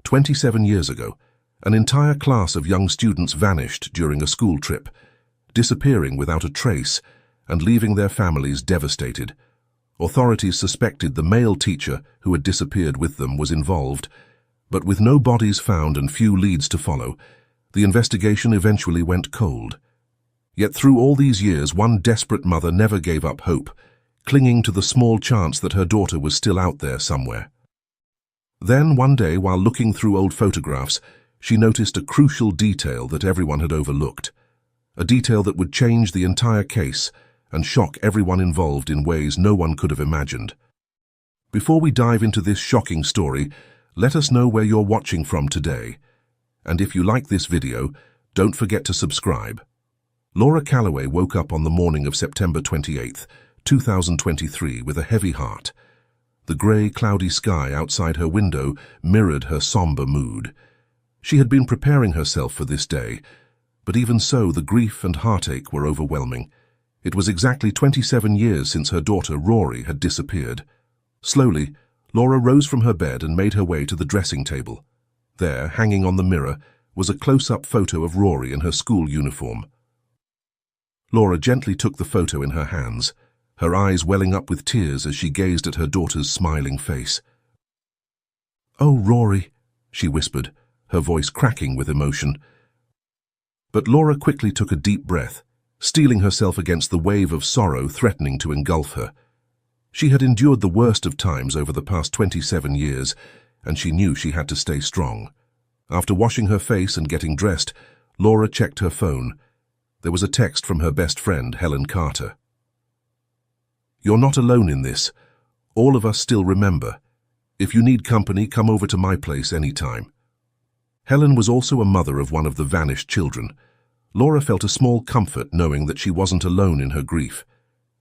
27 years ago, an entire class of young students vanished during a school trip, disappearing without a trace and leaving their families devastated. Authorities suspected the male teacher who had disappeared with them was involved, but with no bodies found and few leads to follow, the investigation eventually went cold. Yet through all these years, one desperate mother never gave up hope, clinging to the small chance that her daughter was still out there somewhere. Then, one day, while looking through old photographs, she noticed a crucial detail that everyone had overlooked, a detail that would change the entire case and shock everyone involved in ways no one could have imagined. Before we dive into this shocking story, let us know where you're watching from today. And if you like this video, don't forget to subscribe. Laura Calloway woke up on the morning of September 28, 2023 with a heavy heart. The grey, cloudy sky outside her window mirrored her somber mood. She had been preparing herself for this day, but even so, the grief and heartache were overwhelming. It was exactly 27 years since her daughter Rory had disappeared. Slowly, Laura rose from her bed and made her way to the dressing table. There, hanging on the mirror, was a close-up photo of Rory in her school uniform. Laura gently took the photo in her hands, her eyes welling up with tears as she gazed at her daughter's smiling face. "Oh, Rory," she whispered, her voice cracking with emotion. But Laura quickly took a deep breath, steeling herself against the wave of sorrow threatening to engulf her. She had endured the worst of times over the past 27 years, and she knew she had to stay strong. After washing her face and getting dressed, Laura checked her phone. There was a text from her best friend, Helen Carter. "You're not alone in this. All of us still remember. If you need company, come over to my place anytime." Helen was also a mother of one of the vanished children. Laura felt a small comfort knowing that she wasn't alone in her grief.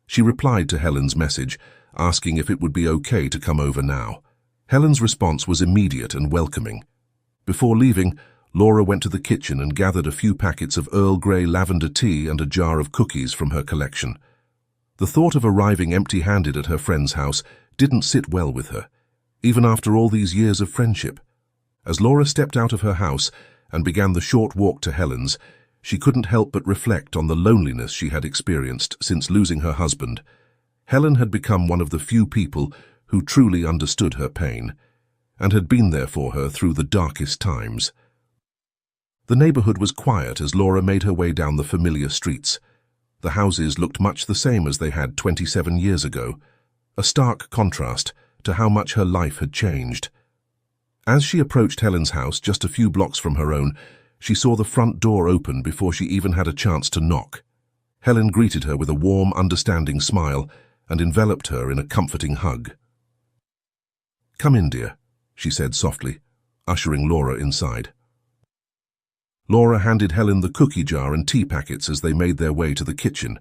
She replied to Helen's message, asking if it would be okay to come over now. Helen's response was immediate and welcoming. Before leaving, Laura went to the kitchen and gathered a few packets of Earl Grey lavender tea and a jar of cookies from her collection. The thought of arriving empty-handed at her friend's house didn't sit well with her, even after all these years of friendship. As Laura stepped out of her house and began the short walk to Helen's, she couldn't help but reflect on the loneliness she had experienced since losing her husband. Helen had become one of the few people who truly understood her pain, and had been there for her through the darkest times. The neighborhood was quiet as Laura made her way down the familiar streets. The houses looked much the same as they had 27 years ago, a stark contrast to how much her life had changed. As she approached Helen's house, just a few blocks from her own, she saw the front door open before she even had a chance to knock. Helen greeted her with a warm, understanding smile and enveloped her in a comforting hug. "Come in, dear," she said softly, ushering Laura inside. Laura handed Helen the cookie jar and tea packets as they made their way to the kitchen.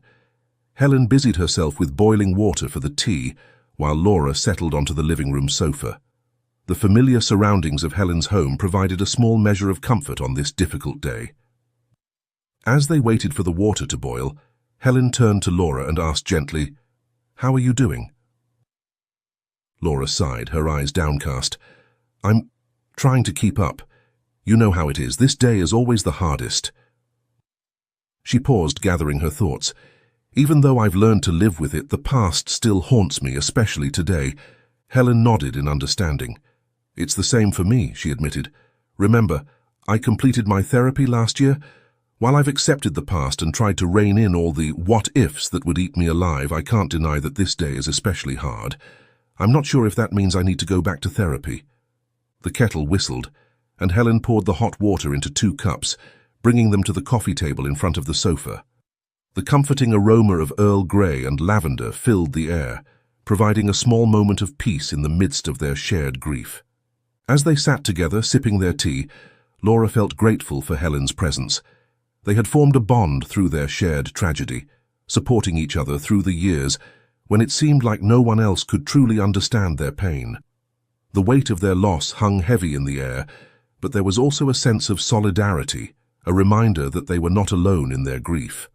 Helen busied herself with boiling water for the tea, while Laura settled onto the living room sofa. The familiar surroundings of Helen's home provided a small measure of comfort on this difficult day. As they waited for the water to boil, Helen turned to Laura and asked gently, "How are you doing?" Laura sighed, her eyes downcast. "I'm trying to keep up. You know how it is. This day is always the hardest." She paused, gathering her thoughts. "Even though I've learned to live with it, the past still haunts me, especially today." Helen nodded in understanding. "It's the same for me," she admitted. "Remember, I completed my therapy last year. While I've accepted the past and tried to rein in all the what-ifs that would eat me alive, I can't deny that this day is especially hard. I'm not sure if that means I need to go back to therapy." The kettle whistled, and Helen poured the hot water into 2 cups, bringing them to the coffee table in front of the sofa. The comforting aroma of Earl Grey and lavender filled the air, providing a small moment of peace in the midst of their shared grief. As they sat together, sipping their tea, Laura felt grateful for Helen's presence. They had formed a bond through their shared tragedy, supporting each other through the years when it seemed like no one else could truly understand their pain. The weight of their loss hung heavy in the air, but there was also a sense of solidarity, a reminder that they were not alone in their grief.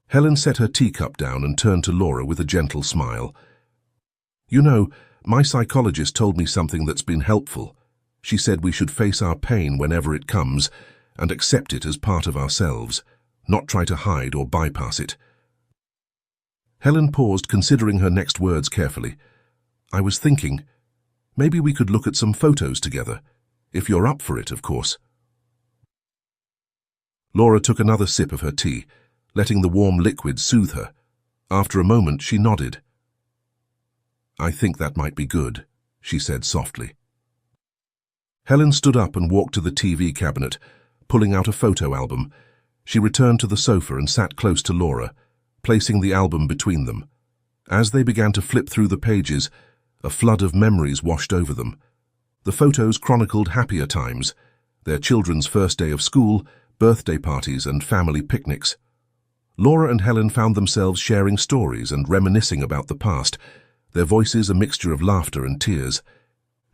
Helen set her teacup down and turned to Laura with a gentle smile. "You know, my psychologist told me something that's been helpful. She said we should face our pain whenever it comes and accept it as part of ourselves, not try to hide or bypass it. Helen paused, considering her next words carefully. I was thinking, maybe we could look at some photos together, if you're up for it, of course. Laura took another sip of her tea, letting the warm liquid soothe her. After a moment, she nodded. I think that might be good, she said softly. Helen stood up and walked to the TV cabinet, pulling out a photo album. She returned to the sofa and sat close to Laura, placing the album between them. As they began to flip through the pages, a flood of memories washed over them. The photos chronicled happier times, their children's first day of school, birthday parties and family picnics. Laura and Helen found themselves sharing stories and reminiscing about the past, their voices a mixture of laughter and tears.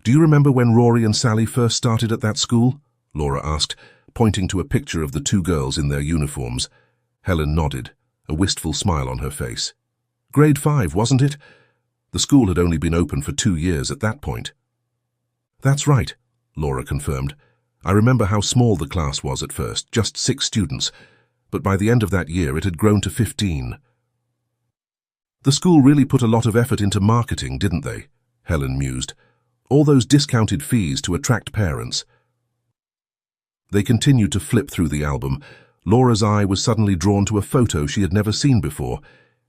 Do you remember when Rory and Sally first started at that school? Laura asked, pointing to a picture of the two girls in their uniforms. Helen nodded, a wistful smile on her face. Grade 5, wasn't it? The school had only been open for 2 years at that point. That's right, Laura confirmed. I remember how small the class was at first, just 6 students, but by the end of that year it had grown to 15. The school really put a lot of effort into marketing, didn't they? Helen mused. All those discounted fees to attract parents. They continued to flip through the album. Laura's eye was suddenly drawn to a photo she had never seen before.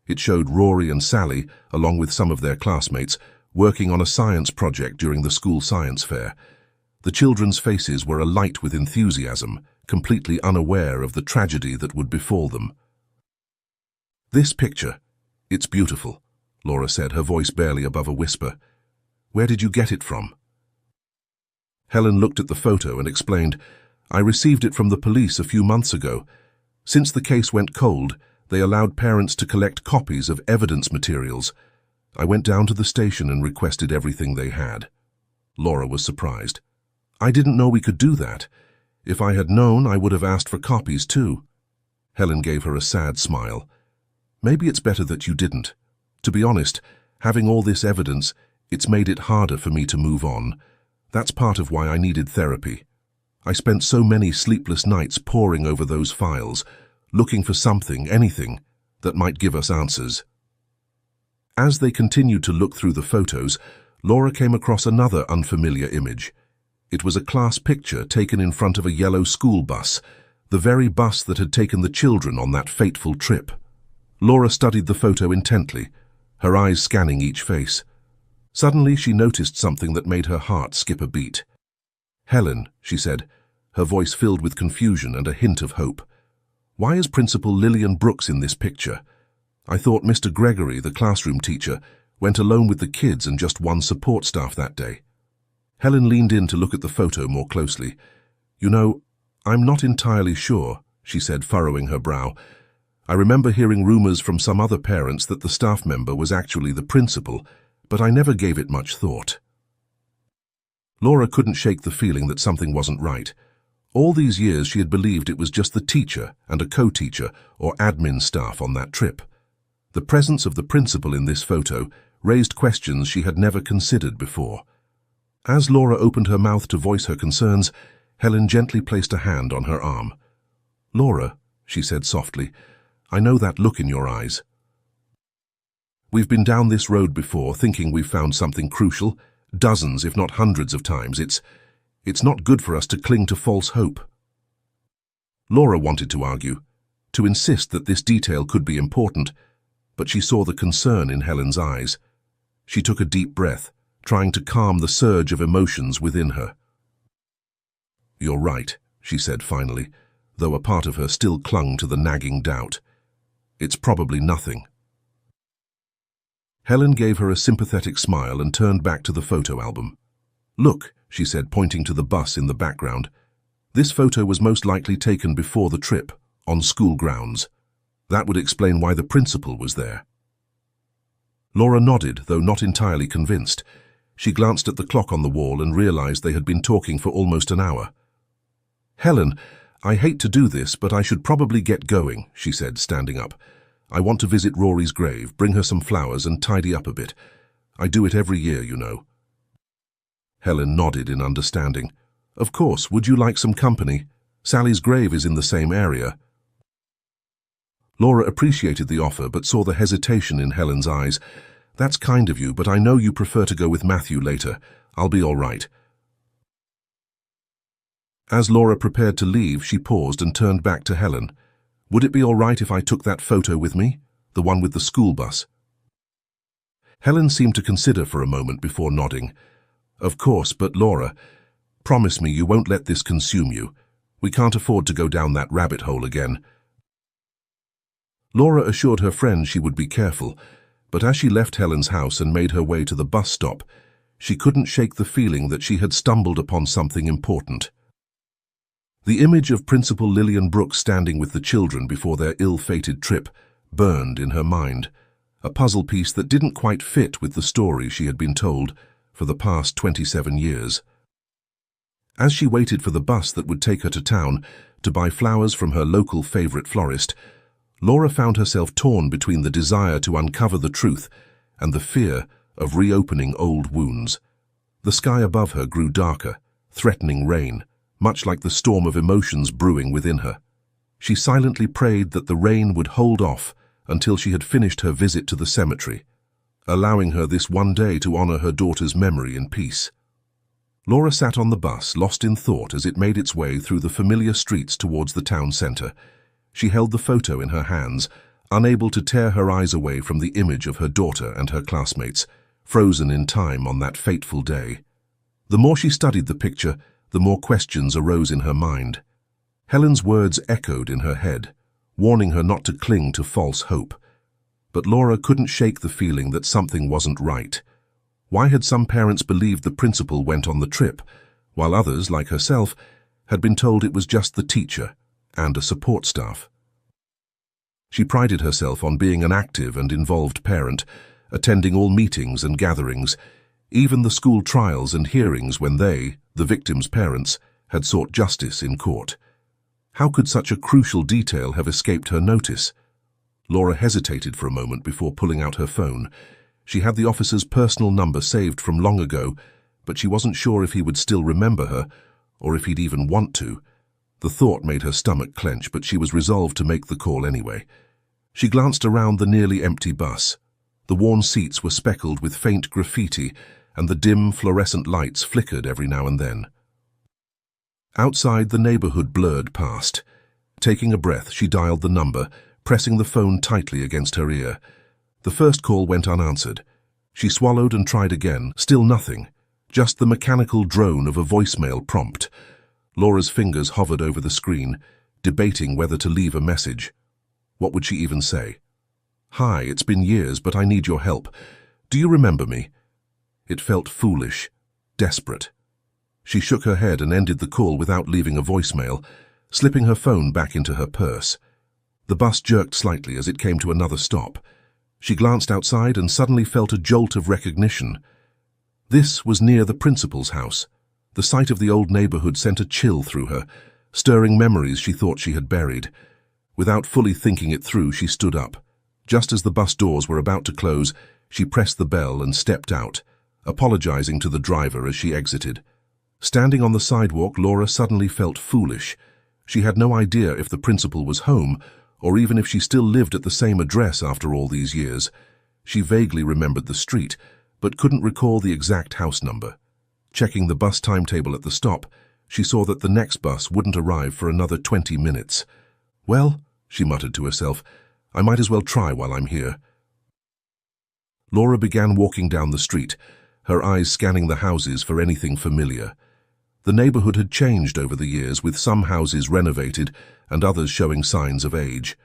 It showed Rory and Sally, along with some of their classmates, working on a science project during the school science fair. The children's faces were alight with enthusiasm, completely unaware of the tragedy that would befall them. This picture, it's beautiful, Laura said, her voice barely above a whisper. Where did you get it from? Helen looked at the photo and explained, I received it from the police a few months ago. Since the case went cold, they allowed parents to collect copies of evidence materials. I went down to the station and requested everything they had. Laura was surprised. I didn't know we could do that. If I had known, I would have asked for copies too. Helen gave her a sad smile. Maybe it's better that you didn't. To be honest, having all this evidence, it's made it harder for me to move on. That's part of why I needed therapy. I spent so many sleepless nights poring over those files, looking for something, anything, that might give us answers. As they continued to look through the photos, Laura came across another unfamiliar image. It was a class picture taken in front of a yellow school bus, the very bus that had taken the children on that fateful trip. Laura studied the photo intently, her eyes scanning each face. Suddenly she noticed something that made her heart skip a beat. Helen, she said, her voice filled with confusion and a hint of hope. Why is Principal Lillian Brooks in this picture? I thought Mr. Gregory, the classroom teacher, went alone with the kids and just one support staff that day. Helen leaned in to look at the photo more closely. You know, I'm not entirely sure, she said, furrowing her brow. I remember hearing rumors from some other parents that the staff member was actually the principal, but I never gave it much thought. Laura couldn't shake the feeling that something wasn't right. All these years she had believed it was just the teacher and a co-teacher or admin staff on that trip. The presence of the principal in this photo raised questions she had never considered before. As Laura opened her mouth to voice her concerns, Helen gently placed a hand on her arm. Laura, she said softly, I know that look in your eyes. We've been down this road before, thinking we've found something crucial, dozens, if not hundreds of times. It's not good for us to cling to false hope. Laura wanted to argue, to insist that this detail could be important, but she saw the concern in Helen's eyes. She took a deep breath, trying to calm the surge of emotions within her. You're right, she said finally, though a part of her still clung to the nagging doubt. It's probably nothing. Helen gave her a sympathetic smile and turned back to the photo album. Look, she said, pointing to the bus in the background. This photo was most likely taken before the trip, on school grounds. That would explain why the principal was there. Laura nodded, though not entirely convinced. She glanced at the clock on the wall and realized they had been talking for almost an hour. Helen, I hate to do this, but I should probably get going, she said, standing up. I want to visit Rory's grave, bring her some flowers and tidy up a bit. I do it every year, you know. Helen nodded in understanding. Of course, would you like some company? Sally's grave is in the same area. Laura appreciated the offer but saw the hesitation in Helen's eyes. That's kind of you, but I know you prefer to go with Matthew later. I'll be all right. As Laura prepared to leave, she paused and turned back to Helen. Would it be all right if I took that photo with me? The one with the school bus? Helen seemed to consider for a moment before nodding. Of course, but Laura, promise me you won't let this consume you. We can't afford to go down that rabbit hole again. Laura assured her friend she would be careful, but as she left Helen's house and made her way to the bus stop, she couldn't shake the feeling that she had stumbled upon something important. The image of Principal Lillian Brooks standing with the children before their ill-fated trip burned in her mind, a puzzle piece that didn't quite fit with the story she had been told for the past 27 years. As she waited for the bus that would take her to town to buy flowers from her local favorite florist, Laura found herself torn between the desire to uncover the truth and the fear of reopening old wounds. The sky above her grew darker, threatening rain, much like the storm of emotions brewing within her. She silently prayed that the rain would hold off until she had finished her visit to the cemetery, allowing her this one day to honor her daughter's memory in peace. Laura sat on the bus, lost in thought as it made its way through the familiar streets towards the town center. She held the photo in her hands, unable to tear her eyes away from the image of her daughter and her classmates, frozen in time on that fateful day. The more she studied the picture, the more questions arose in her mind. Helen's words echoed in her head, warning her not to cling to false hope. But Laura couldn't shake the feeling that something wasn't right. Why had some parents believed the principal went on the trip, while others, like herself, had been told it was just the teacher and a support staff? She prided herself on being an active and involved parent, attending all meetings and gatherings, even the school trials and hearings when they, the victims' parents, had sought justice in court. How could such a crucial detail have escaped her notice? Laura hesitated for a moment before pulling out her phone. She had the officer's personal number saved from long ago, but she wasn't sure if he would still remember her, or if he'd even want to. The thought made her stomach clench, but she was resolved to make the call anyway. She glanced around the nearly empty bus. The worn seats were speckled with faint graffiti, and the dim fluorescent lights flickered every now and then. Outside, the neighborhood blurred past. Taking a breath, she dialed the number, pressing the phone tightly against her ear. The first call went unanswered. She swallowed and tried again. Still nothing. Just the mechanical drone of a voicemail prompt. Laura's fingers hovered over the screen, debating whether to leave a message. What would she even say? Hi, it's been years, but I need your help. Do you remember me? It felt foolish, desperate. She shook her head and ended the call without leaving a voicemail, slipping her phone back into her purse. The bus jerked slightly as it came to another stop. She glanced outside and suddenly felt a jolt of recognition. This was near the principal's house. The sight of the old neighborhood sent a chill through her, stirring memories she thought she had buried. Without fully thinking it through, she stood up. Just as the bus doors were about to close, she pressed the bell and stepped out, apologizing to the driver as she exited. Standing on the sidewalk, Laura suddenly felt foolish. She had no idea if the principal was home, or even if she still lived at the same address after all these years. She vaguely remembered the street, but couldn't recall the exact house number. Checking the bus timetable at the stop, she saw that the next bus wouldn't arrive for another 20 minutes. Well, she muttered to herself, I might as well try while I'm here. Laura began walking down the street, her eyes scanning the houses for anything familiar. The neighborhood had changed over the years, with some houses renovated and others showing signs of age.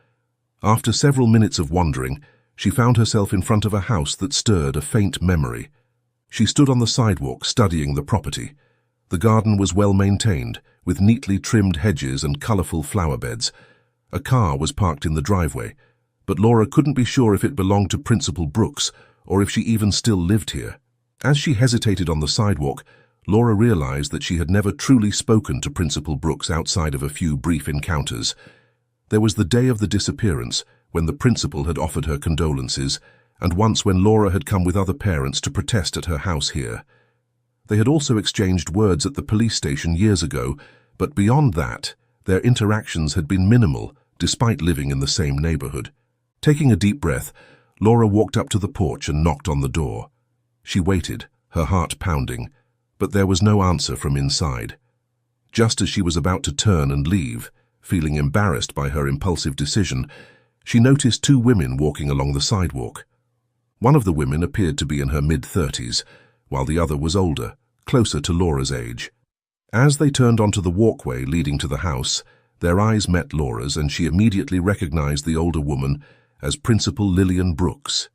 After several minutes of wandering, she found herself in front of a house that stirred a faint memory. She stood on the sidewalk, studying the property. The garden was well maintained, with neatly trimmed hedges and colorful flower beds. A car was parked in the driveway, but Laura couldn't be sure if it belonged to Principal Brooks or if she even still lived here. As she hesitated on the sidewalk, Laura realized that she had never truly spoken to Principal Brooks outside of a few brief encounters. There was the day of the disappearance, when the principal had offered her condolences, and once when Laura had come with other parents to protest at her house here. They had also exchanged words at the police station years ago, but beyond that, their interactions had been minimal, despite living in the same neighborhood. Taking a deep breath, Laura walked up to the porch and knocked on the door. She waited, her heart pounding, but there was no answer from inside. Just as she was about to turn and leave, feeling embarrassed by her impulsive decision, she noticed two women walking along the sidewalk. One of the women appeared to be in her mid-30s, while the other was older, closer to Laura's age. As they turned onto the walkway leading to the house, their eyes met Laura's, and she immediately recognized the older woman as Principal Lillian Brooks,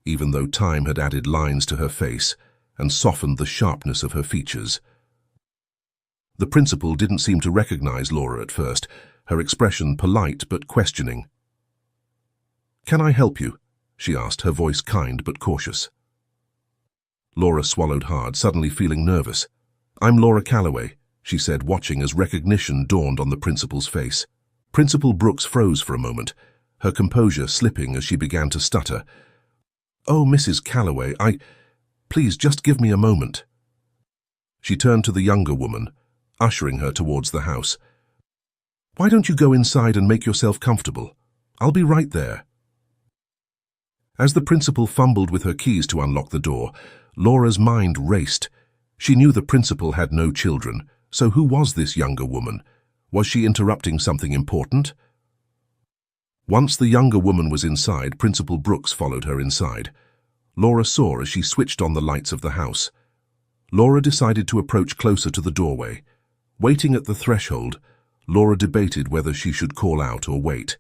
even though time had added lines to her face and softened the sharpness of her features. The principal didn't seem to recognize Laura at first, her expression polite but questioning. "Can I help you?" she asked, her voice kind but cautious. Laura swallowed hard, suddenly feeling nervous. "I'm Laura Calloway," she said, watching as recognition dawned on the principal's face. Principal Brooks froze for a moment, her composure slipping as she began to stutter. "Oh, Mrs. Calloway, please just give me a moment." She turned to the younger woman, ushering her towards the house. "Why don't you go inside and make yourself comfortable? I'll be right there." As the principal fumbled with her keys to unlock the door, Laura's mind raced. She knew the principal had no children, so who was this younger woman? Was she interrupting something important? Once the younger woman was inside, Principal Brooks followed her inside. Laura saw as she switched on the lights of the house. Laura decided to approach closer to the doorway. Waiting at the threshold, Laura debated whether she should call out or wait.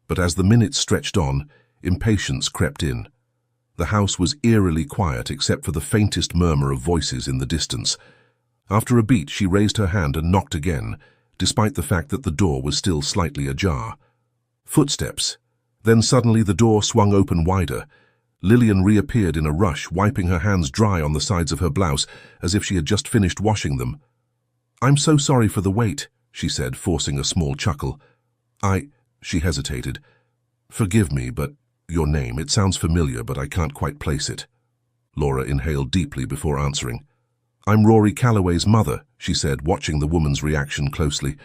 But as the minutes stretched on, impatience crept in. The house was eerily quiet except for the faintest murmur of voices in the distance. After a beat, she raised her hand and knocked again, despite the fact that the door was still slightly ajar. Footsteps. Then suddenly the door swung open wider. Lillian reappeared in a rush, wiping her hands dry on the sides of her blouse, as if she had just finished washing them. "I'm so sorry for the wait," she said, forcing a small chuckle. She hesitated. "Forgive me, but your name, it sounds familiar, but I can't quite place it." Laura inhaled deeply before answering. "I'm Rory Calloway's mother," she said, watching the woman's reaction closely.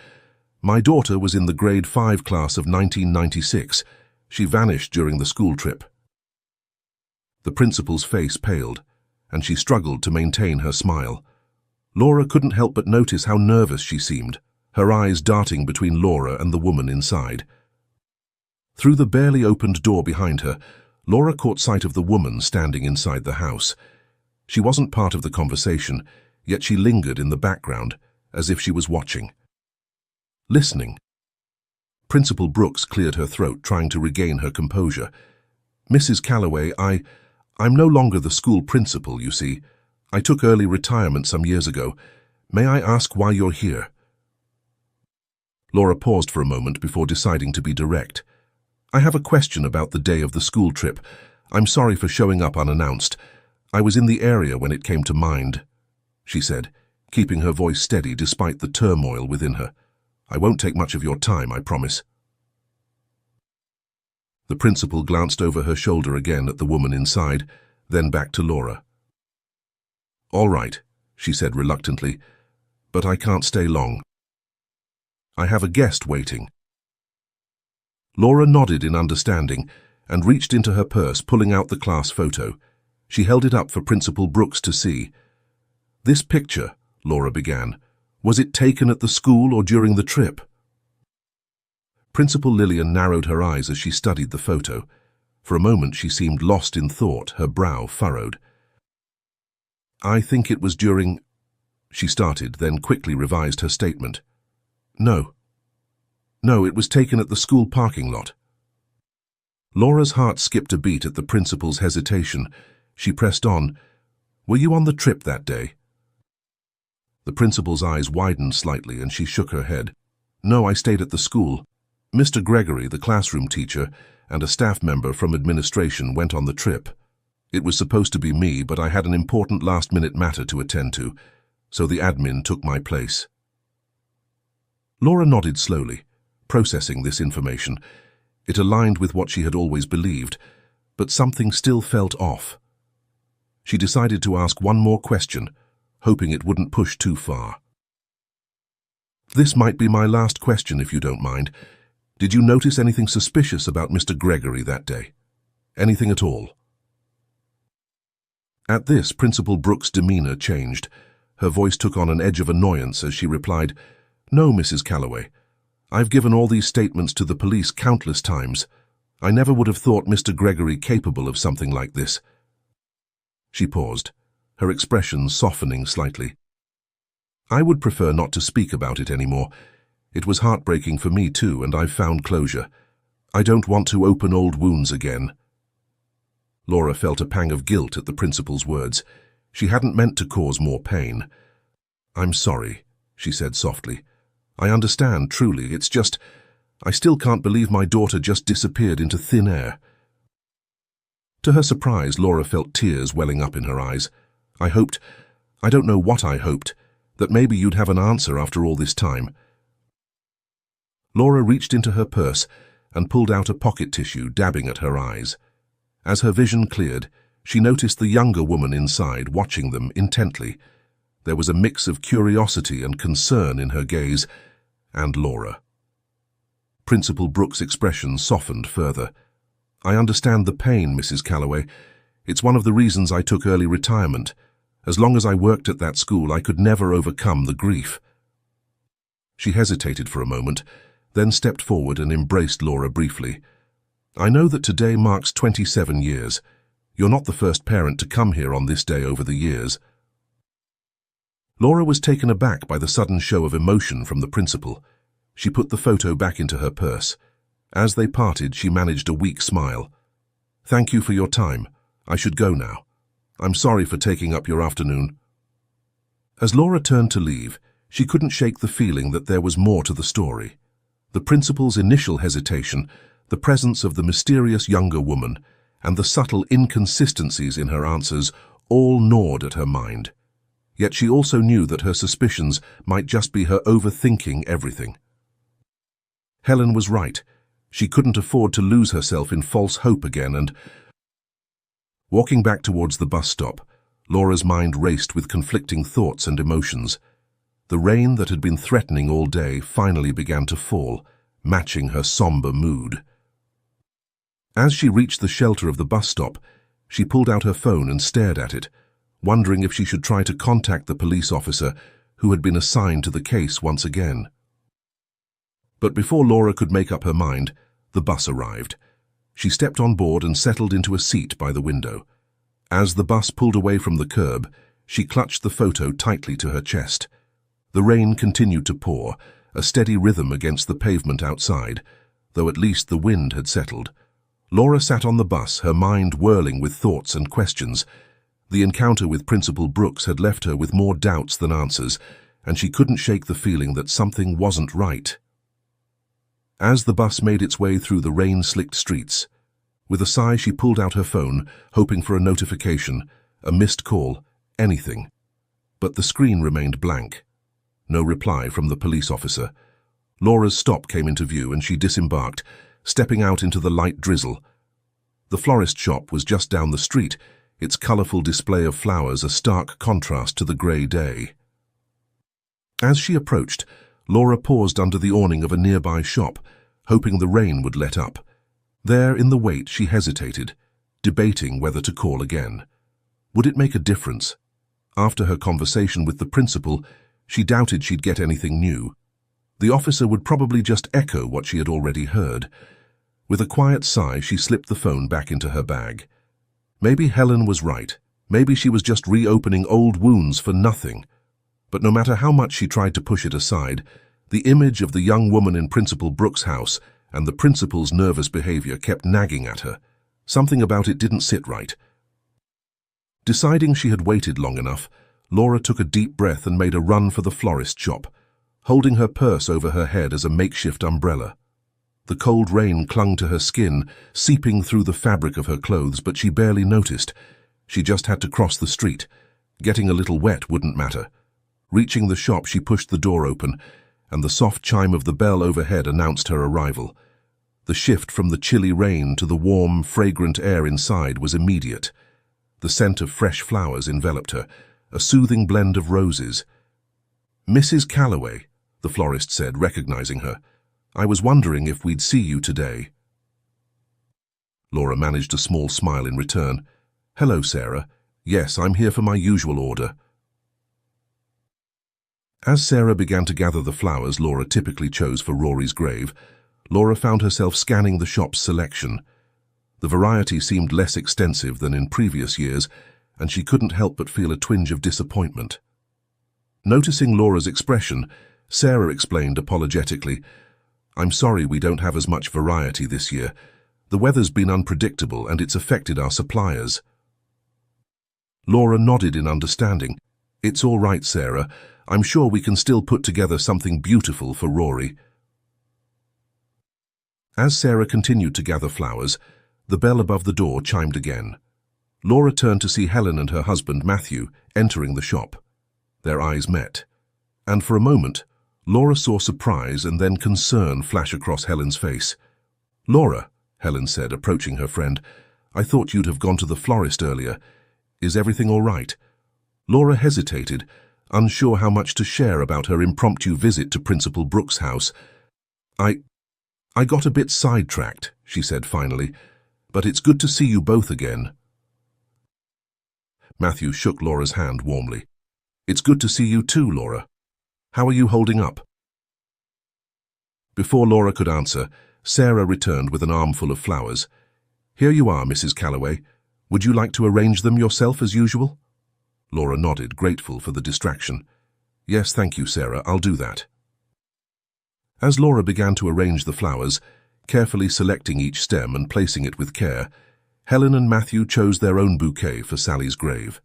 "My daughter was in the grade 5 class of 1996. She vanished during the school trip." The principal's face paled, and she struggled to maintain her smile. Laura couldn't help but notice how nervous she seemed, her eyes darting between Laura and the woman inside. Through the barely opened door behind her, Laura caught sight of the woman standing inside the house. She wasn't part of the conversation, yet she lingered in the background, as if she was watching. Listening. Principal Brooks cleared her throat, trying to regain her composure. "Mrs. Calloway, I'm no longer the school principal, you see. I took early retirement some years ago. May I ask why you're here?" Laura paused for a moment before deciding to be direct. "I have a question about the day of the school trip. I'm sorry for showing up unannounced. I was in the area when it came to mind," she said, keeping her voice steady despite the turmoil within her. "I won't take much of your time, I promise." The principal glanced over her shoulder again at the woman inside, then back to Laura. "All right," she said reluctantly, "but I can't stay long. I have a guest waiting." Laura nodded in understanding and reached into her purse, pulling out the class photo. She held it up for Principal Brooks to see. "This picture," Laura began, "was it taken at the school or during the trip?" Principal Lillian narrowed her eyes as she studied the photo. For a moment she seemed lost in thought, her brow furrowed. "I think it was during—" she started, then quickly revised her statement. No, it was taken at the school parking lot." Laura's heart skipped a beat at the principal's hesitation. She pressed on. "Were you on the trip that day?" The principal's eyes widened slightly and she shook her head. "No, I stayed at the school. Mr. Gregory, the classroom teacher, and a staff member from administration went on the trip. It was supposed to be me, but I had an important last-minute matter to attend to, so the admin took my place." Laura nodded slowly, processing this information. It aligned with what she had always believed, but something still felt off. She decided to ask one more question, hoping it wouldn't push too far. "This might be my last question, if you don't mind. Did you notice anything suspicious about Mr. Gregory that day? Anything at all?" At this, Principal Brooks' demeanor changed. Her voice took on an edge of annoyance as she replied, "No, Mrs. Calloway. I've given all these statements to the police countless times. I never would have thought Mr. Gregory capable of something like this." She paused, her expression softening slightly. "I would prefer not to speak about it anymore. It was heartbreaking for me too, and I've found closure. I don't want to open old wounds again." Laura felt a pang of guilt at the principal's words. She hadn't meant to cause more pain. "I'm sorry," she said softly. "I understand, truly. It's just, I still can't believe my daughter just disappeared into thin air." To her surprise, Laura felt tears welling up in her eyes. "I don't know what I hoped, that maybe you'd have an answer after all this time." Laura reached into her purse and pulled out a pocket tissue, dabbing at her eyes. As her vision cleared, she noticed the younger woman inside watching them intently. There was a mix of curiosity and concern in her gaze, and Laura. Principal Brooks' expression softened further. "I understand the pain, Mrs. Calloway. It's one of the reasons I took early retirement. As long as I worked at that school, I could never overcome the grief." She hesitated for a moment, then stepped forward and embraced Laura briefly. "I know that today marks 27 years. You're not the first parent to come here on this day over the years." Laura was taken aback by the sudden show of emotion from the principal. She put the photo back into her purse. As they parted, she managed a weak smile. "Thank you for your time. I should go now. I'm sorry for taking up your afternoon." As Laura turned to leave, she couldn't shake the feeling that there was more to the story. The principal's initial hesitation, the presence of the mysterious younger woman, and the subtle inconsistencies in her answers all gnawed at her mind. Yet she also knew that her suspicions might just be her overthinking everything. Helen was right. She couldn't afford to lose herself in false hope again, and... Walking back towards the bus stop, Laura's mind raced with conflicting thoughts and emotions. The rain that had been threatening all day finally began to fall, matching her somber mood. As she reached the shelter of the bus stop, she pulled out her phone and stared at it, wondering if she should try to contact the police officer who had been assigned to the case once again. But before Laura could make up her mind, the bus arrived. She stepped on board and settled into a seat by the window. As the bus pulled away from the curb, she clutched the photo tightly to her chest. The rain continued to pour, a steady rhythm against the pavement outside, though at least the wind had settled. Laura sat on the bus, her mind whirling with thoughts and questions. The encounter with Principal Brooks had left her with more doubts than answers, and she couldn't shake the feeling that something wasn't right. As the bus made its way through the rain-slicked streets, with a sigh she pulled out her phone, hoping for a notification, a missed call, anything. But the screen remained blank. No reply from the police officer. Laura's stop came into view and she disembarked, stepping out into the light drizzle. The florist shop was just down the street, its colourful display of flowers a stark contrast to the grey day. As she approached, Laura paused under the awning of a nearby shop, hoping the rain would let up. There in the wait she hesitated, debating whether to call again. Would it make a difference? After her conversation with the principal, she doubted she'd get anything new. The officer would probably just echo what she had already heard. With a quiet sigh, she slipped the phone back into her bag. Maybe Helen was right. Maybe she was just reopening old wounds for nothing. But no matter how much she tried to push it aside, the image of the young woman in Principal Brooks' house and the principal's nervous behavior kept nagging at her. Something about it didn't sit right. Deciding she had waited long enough, Laura took a deep breath and made a run for the florist shop, holding her purse over her head as a makeshift umbrella. The cold rain clung to her skin, seeping through the fabric of her clothes, but she barely noticed. She just had to cross the street. Getting a little wet wouldn't matter. Reaching the shop, she pushed the door open, and the soft chime of the bell overhead announced her arrival. The shift from the chilly rain to the warm, fragrant air inside was immediate. The scent of fresh flowers enveloped her, a soothing blend of roses. "Mrs. Calloway," the florist said, recognizing her. "I was wondering if we'd see you today." Laura managed a small smile in return. "Hello, Sarah. Yes, I'm here for my usual order." As Sarah began to gather the flowers Laura typically chose for Rory's grave, Laura found herself scanning the shop's selection. The variety seemed less extensive than in previous years, and she couldn't help but feel a twinge of disappointment. Noticing Laura's expression, Sarah explained apologetically, "I'm sorry we don't have as much variety this year. The weather's been unpredictable and it's affected our suppliers." Laura nodded in understanding. "It's all right, Sarah. I'm sure we can still put together something beautiful for Rory." As Sarah continued to gather flowers, the bell above the door chimed again. Laura turned to see Helen and her husband, Matthew, entering the shop. Their eyes met, and for a moment, Laura saw surprise and then concern flash across Helen's face. "Laura," Helen said, approaching her friend, "I thought you'd have gone to the florist earlier. Is everything all right?" Laura hesitated, unsure how much to share about her impromptu visit to Principal Brooks' house. I got a bit sidetracked," she said finally, "but it's good to see you both again." Matthew shook Laura's hand warmly. "It's good to see you too, Laura. How are you holding up?" Before Laura could answer, Sarah returned with an armful of flowers. "Here you are, Mrs. Calloway. Would you like to arrange them yourself as usual?" Laura nodded, grateful for the distraction. "Yes, thank you, Sarah. I'll do that." As Laura began to arrange the flowers, carefully selecting each stem and placing it with care, Helen and Matthew chose their own bouquet for Sally's grave.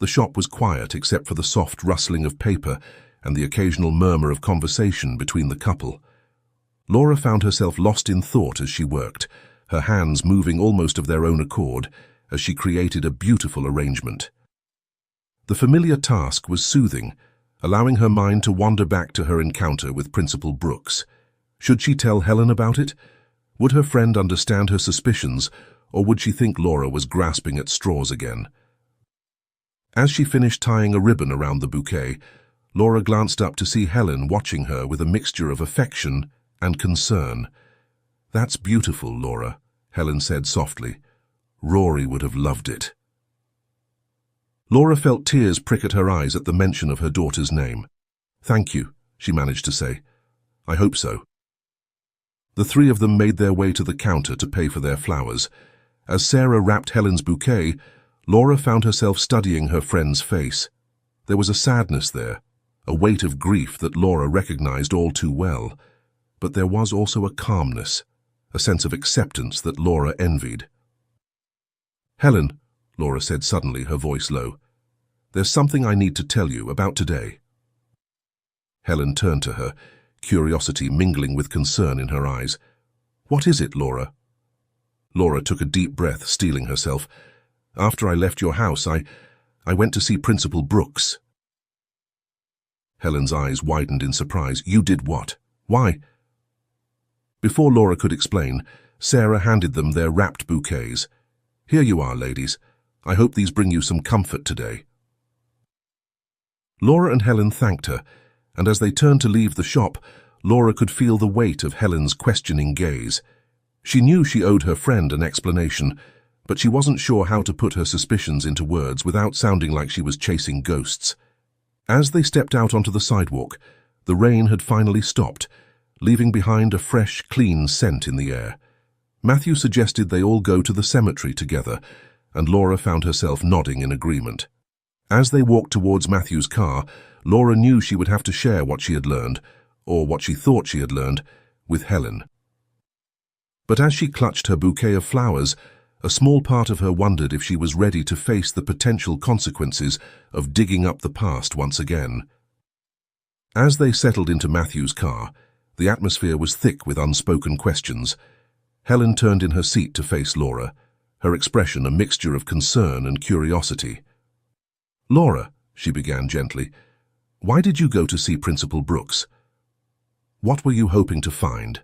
The shop was quiet except for the soft rustling of paper and the occasional murmur of conversation between the couple. Laura found herself lost in thought as she worked, her hands moving almost of their own accord as she created a beautiful arrangement. The familiar task was soothing, allowing her mind to wander back to her encounter with Principal Brooks. Should she tell Helen about it? Would her friend understand her suspicions, or would she think Laura was grasping at straws again? As she finished tying a ribbon around the bouquet, Laura glanced up to see Helen watching her with a mixture of affection and concern. "That's beautiful, Laura," Helen said softly. "Rory would have loved it." Laura felt tears prick at her eyes at the mention of her daughter's name. "Thank you," she managed to say. "I hope so." The three of them made their way to the counter to pay for their flowers. As Sarah wrapped Helen's bouquet, Laura found herself studying her friend's face. There was a sadness there, a weight of grief that Laura recognized all too well. But there was also a calmness, a sense of acceptance that Laura envied. "Helen," Laura said suddenly, her voice low, "there's something I need to tell you about today." Helen turned to her, curiosity mingling with concern in her eyes. "What is it, Laura?" Laura took a deep breath, steeling herself. "After I left your house, I went to see Principal Brooks." Helen's eyes widened in surprise. "You did what? Why?" Before Laura could explain, Sarah handed them their wrapped bouquets. "Here you are, ladies. I hope these bring you some comfort today." Laura and Helen thanked her, and as they turned to leave the shop, Laura could feel the weight of Helen's questioning gaze. She knew she owed her friend an explanation, but she wasn't sure how to put her suspicions into words without sounding like she was chasing ghosts. As they stepped out onto the sidewalk, the rain had finally stopped, leaving behind a fresh, clean scent in the air. Matthew suggested they all go to the cemetery together, and Laura found herself nodding in agreement. As they walked towards Matthew's car, Laura knew she would have to share what she had learned, or what she thought she had learned, with Helen. But as she clutched her bouquet of flowers, a small part of her wondered if she was ready to face the potential consequences of digging up the past once again. As they settled into Matthew's car, the atmosphere was thick with unspoken questions. Helen turned in her seat to face Laura, her expression a mixture of concern and curiosity. "Laura," she began gently, "why did you go to see Principal Brooks? What were you hoping to find?"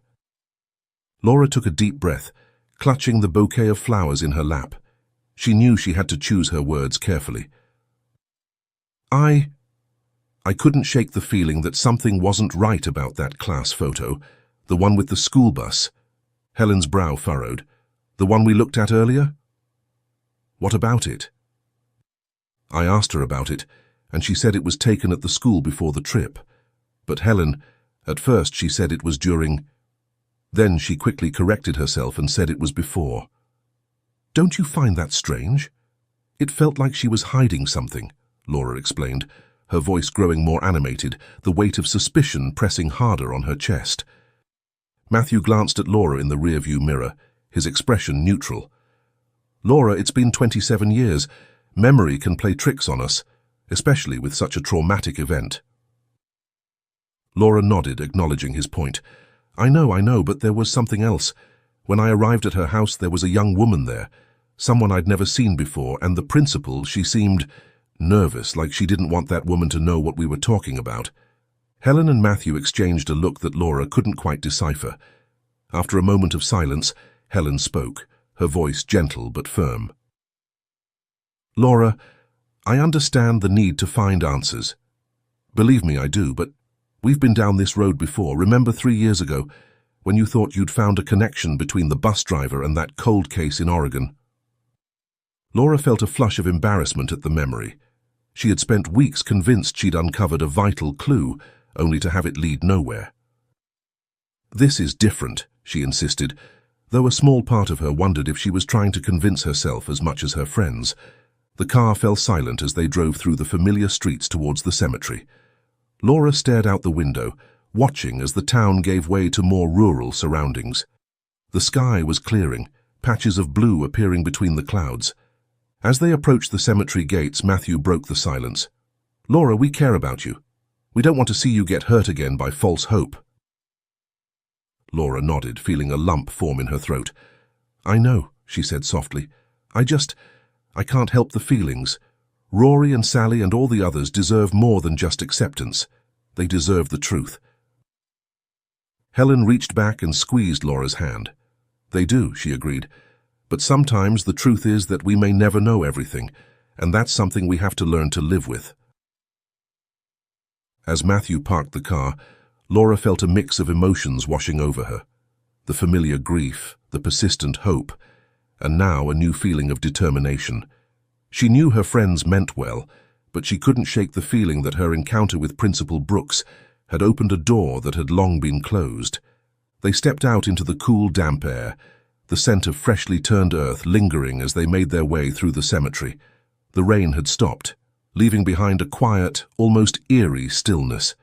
Laura took a deep breath, clutching the bouquet of flowers in her lap. She knew she had to choose her words carefully. I couldn't shake the feeling that something wasn't right about that class photo, the one with the school bus. Helen's brow furrowed. The one we looked at earlier? What about it? I asked her about it, and she said it was taken at the school before the trip. But Helen, at first she said it was during. Then she quickly corrected herself and said it was before. Don't you find that strange? It felt like she was hiding something, Laura explained, her voice growing more animated, the weight of suspicion pressing harder on her chest. Matthew glanced at Laura in the rearview mirror, his expression neutral. Laura, it's been 27 years. Memory can play tricks on us, especially with such a traumatic event. Laura nodded, acknowledging his point. I know, but there was something else. When I arrived at her house, there was a young woman there, someone I'd never seen before, and the principal, she seemed nervous, like she didn't want that woman to know what we were talking about. Helen and Matthew exchanged a look that Laura couldn't quite decipher. After a moment of silence, Helen spoke, her voice gentle but firm. Laura, I understand the need to find answers. Believe me, I do, but we've been down this road before. Remember 3 years ago, when you thought you'd found a connection between the bus driver and that cold case in Oregon? Laura felt a flush of embarrassment at the memory. She had spent weeks convinced she'd uncovered a vital clue, only to have it lead nowhere. This is different, she insisted, though a small part of her wondered if she was trying to convince herself as much as her friends. The car fell silent as they drove through the familiar streets towards the cemetery. Laura stared out the window, watching as the town gave way to more rural surroundings. The sky was clearing, patches of blue appearing between the clouds. As they approached the cemetery gates, Matthew broke the silence. Laura, we care about you. We don't want to see you get hurt again by false hope. Laura nodded, feeling a lump form in her throat. I know, she said softly. I can't help the feelings. Rory and Sally and all the others deserve more than just acceptance. They deserve the truth. Helen reached back and squeezed Laura's hand. They do, she agreed. But sometimes the truth is that we may never know everything, and that's something we have to learn to live with. As Matthew parked the car, Laura felt a mix of emotions washing over her. The familiar grief, the persistent hope, and now a new feeling of determination. She knew her friends meant well, but she couldn't shake the feeling that her encounter with Principal Brooks had opened a door that had long been closed. They stepped out into the cool, damp air, the scent of freshly turned earth lingering as they made their way through the cemetery. The rain had stopped, leaving behind a quiet, almost eerie stillness.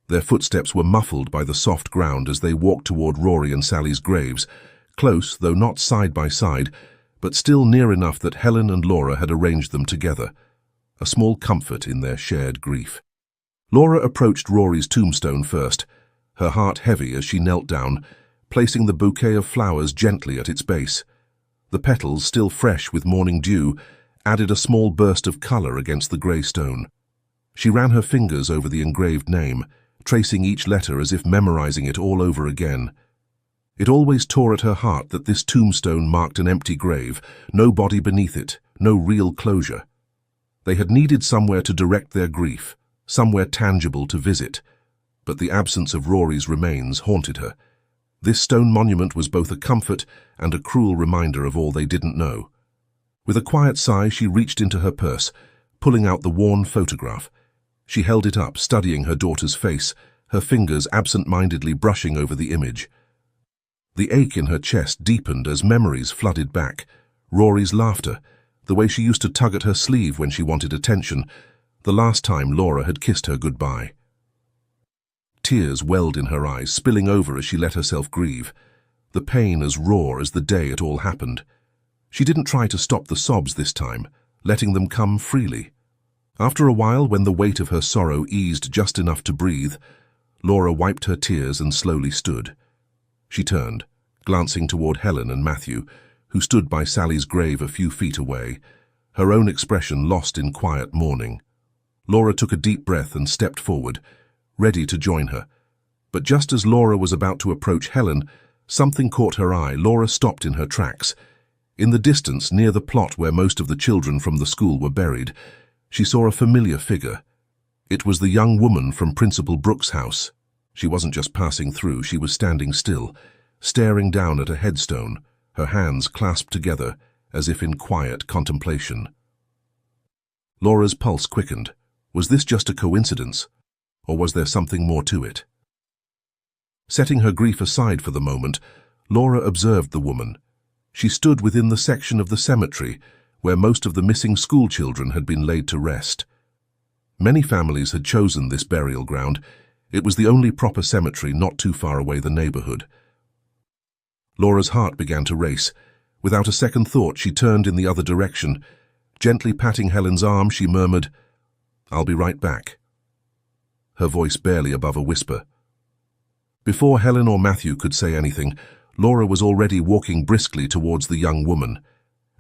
Their footsteps were muffled by the soft ground as they walked toward Rory and Sally's graves, close, though not side by side, but still near enough that Helen and Laura had arranged them together, a small comfort in their shared grief. Laura approached Rory's tombstone first, her heart heavy as she knelt down, placing the bouquet of flowers gently at its base. The petals, still fresh with morning dew, added a small burst of color against the grey stone. She ran her fingers over the engraved name, tracing each letter as if memorizing it all over again. It always tore at her heart that this tombstone marked an empty grave, no body beneath it, no real closure. They had needed somewhere to direct their grief, somewhere tangible to visit, but the absence of Rory's remains haunted her. This stone monument was both a comfort and a cruel reminder of all they didn't know. With a quiet sigh, she reached into her purse, pulling out the worn photograph. She held it up, studying her daughter's face, her fingers absent-mindedly brushing over the image. The ache in her chest deepened as memories flooded back. Rory's laughter, the way she used to tug at her sleeve when she wanted attention, the last time Laura had kissed her goodbye. Tears welled in her eyes, spilling over as she let herself grieve, the pain as raw as the day it all happened. She didn't try to stop the sobs this time, letting them come freely. After a while, when the weight of her sorrow eased just enough to breathe, Laura wiped her tears and slowly stood. She turned, glancing toward Helen and Matthew, who stood by Sally's grave a few feet away, her own expression lost in quiet mourning. Laura took a deep breath and stepped forward, ready to join her. But just as Laura was about to approach Helen, something caught her eye. Laura stopped in her tracks. In the distance, near the plot where most of the children from the school were buried, She saw a familiar figure. It was the young woman from Principal Brooks' house. She wasn't just passing through, she was standing still, staring down at a headstone, her hands clasped together as if in quiet contemplation. Laura's pulse quickened. Was this just a coincidence, or was there something more to it? Setting her grief aside for the moment, Laura observed the woman. She stood within the section of the cemetery where most of the missing schoolchildren had been laid to rest. Many families had chosen this burial ground. It was the only proper cemetery not too far away the neighborhood. Laura's heart began to race. Without a second thought, she turned in the other direction. Gently patting Helen's arm, she murmured, "I'll be right back," her voice barely above a whisper. Before Helen or Matthew could say anything, Laura was already walking briskly towards the young woman.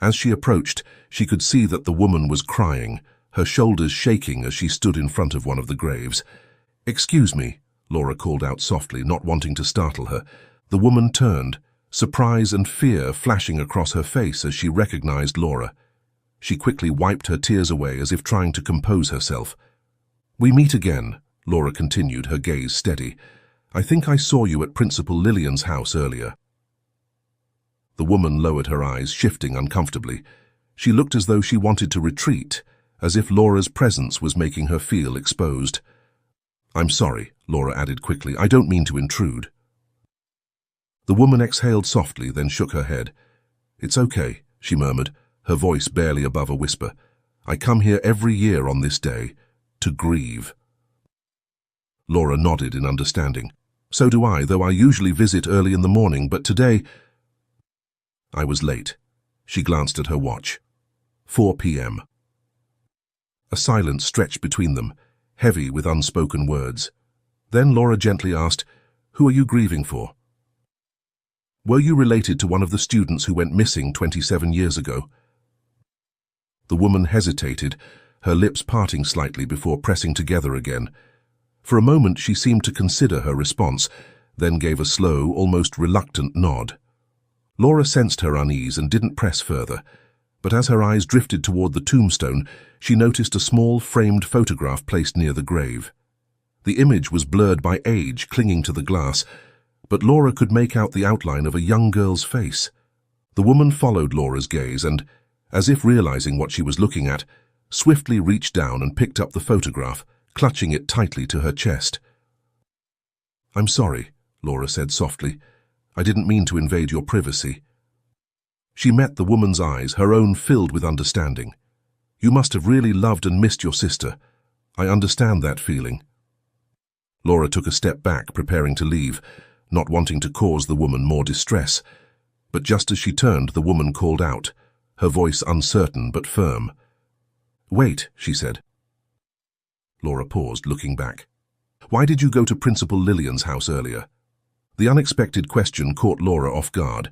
As she approached, she could see that the woman was crying, her shoulders shaking as she stood in front of one of the graves. "Excuse me," Laura called out softly, not wanting to startle her. The woman turned, surprise and fear flashing across her face as she recognized Laura. She quickly wiped her tears away as if trying to compose herself. "We meet again," Laura continued, her gaze steady. "I think I saw you at Principal Lillian's house earlier." The woman lowered her eyes, shifting uncomfortably. She looked as though she wanted to retreat, as if Laura's presence was making her feel exposed. "I'm sorry," Laura added quickly. "I don't mean to intrude." The woman exhaled softly, then shook her head. "It's okay," she murmured, her voice barely above a whisper. "I come here every year on this day, to grieve." Laura nodded in understanding. "So do I, though I usually visit early in the morning, but today—" "I was late." She glanced at her watch. 4 p.m. A silence stretched between them, heavy with unspoken words. Then Laura gently asked, "Who are you grieving for?" "Were you related to one of the students who went missing 27 years ago?" The woman hesitated, her lips parting slightly before pressing together again. For a moment she seemed to consider her response, then gave a slow, almost reluctant nod. Laura sensed her unease and didn't press further, but as her eyes drifted toward the tombstone, she noticed a small framed photograph placed near the grave. The image was blurred by age clinging to the glass, but Laura could make out the outline of a young girl's face. The woman followed Laura's gaze and, as if realizing what she was looking at, swiftly reached down and picked up the photograph, clutching it tightly to her chest. "I'm sorry," Laura said softly. "I didn't mean to invade your privacy." She met the woman's eyes, her own filled with understanding. "You must have really loved and missed your sister. I understand that feeling." Laura took a step back, preparing to leave, not wanting to cause the woman more distress. But just as she turned, the woman called out, her voice uncertain but firm. "Wait," she said. Laura paused, looking back. "Why did you go to Principal Lillian's house earlier?" The unexpected question caught Laura off guard.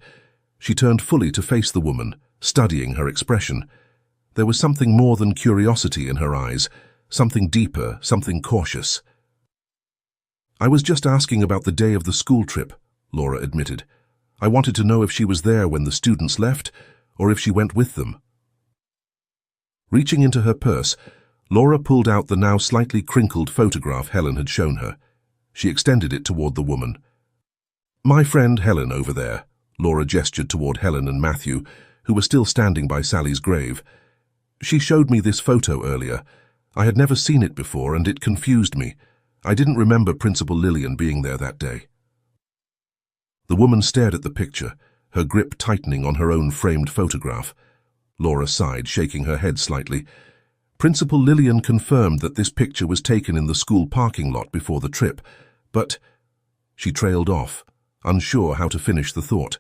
She turned fully to face the woman, studying her expression. There was something more than curiosity in her eyes, something deeper, something cautious. "I was just asking about the day of the school trip," Laura admitted. "I wanted to know if she was there when the students left, or if she went with them." Reaching into her purse, Laura pulled out the now slightly crinkled photograph Helen had shown her. She extended it toward the woman. "My friend Helen over there," Laura gestured toward Helen and Matthew, who were still standing by Sally's grave. "She showed me this photo earlier. I had never seen it before, and it confused me. I didn't remember Principal Lillian being there that day." The woman stared at the picture, her grip tightening on her own framed photograph. Laura sighed, shaking her head slightly. Principal Lillian confirmed that this picture was taken in the school parking lot before the trip, but— She trailed off, unsure how to finish the thought.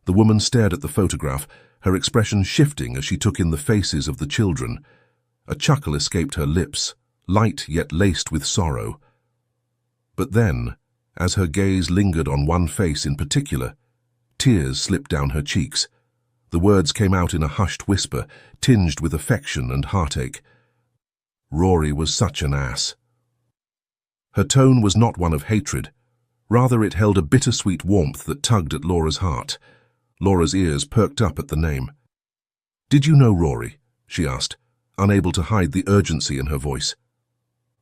The woman stared at the photograph, her expression shifting as she took in the faces of the children. A chuckle escaped her lips, light yet laced with sorrow. But then, as her gaze lingered on one face in particular, tears slipped down her cheeks. The words came out in a hushed whisper, tinged with affection and heartache. "Rory was such an ass." Her tone was not one of hatred. Rather, it held a bittersweet warmth that tugged at Laura's heart. Laura's ears perked up at the name. "Did you know Rory?" she asked. unable to hide the urgency in her voice.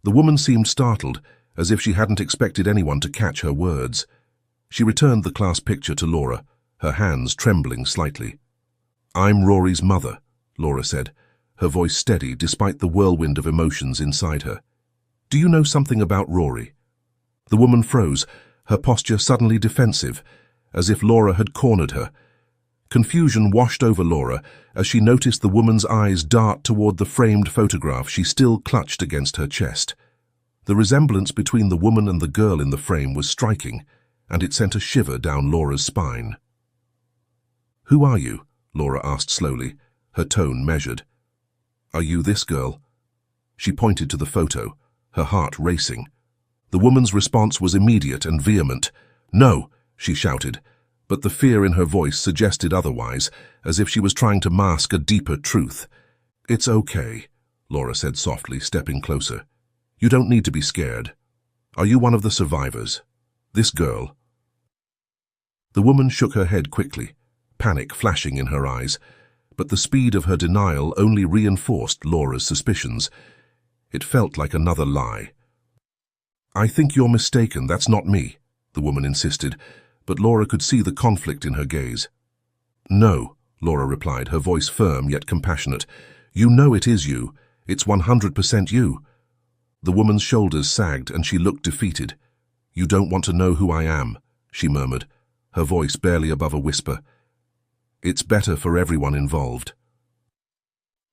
The woman seemed startled, as if she hadn't expected anyone to catch her words. She returned the class picture to Laura, her hands trembling slightly. "I'm Rory's mother," Laura said, her voice steady despite the whirlwind of emotions inside her. "Do you know something about Rory?" The woman froze, her posture suddenly defensive, as if Laura had cornered her. Confusion washed over Laura as she noticed the woman's eyes dart toward the framed photograph she still clutched against her chest. The resemblance between the woman and the girl in the frame was striking, and it sent a shiver down Laura's spine. "Who are you?" Laura asked slowly, her tone measured. "Are you this girl?" She pointed to the photo, her heart racing. The woman's response was immediate and vehement. "No!" she shouted, but the fear in her voice suggested otherwise, as if she was trying to mask a deeper truth. "It's okay," Laura said softly, stepping closer. "You don't need to be scared. Are you one of the survivors? This girl?" The woman shook her head quickly, panic flashing in her eyes, but the speed of her denial only reinforced Laura's suspicions. It felt like another lie. "I think you're mistaken, that's not me," the woman insisted, but Laura could see the conflict in her gaze. "No," Laura replied, her voice firm yet compassionate. "You know it is you. It's 100% you." The woman's shoulders sagged and she looked defeated. "You don't want to know who I am," she murmured, her voice barely above a whisper. "It's better for everyone involved."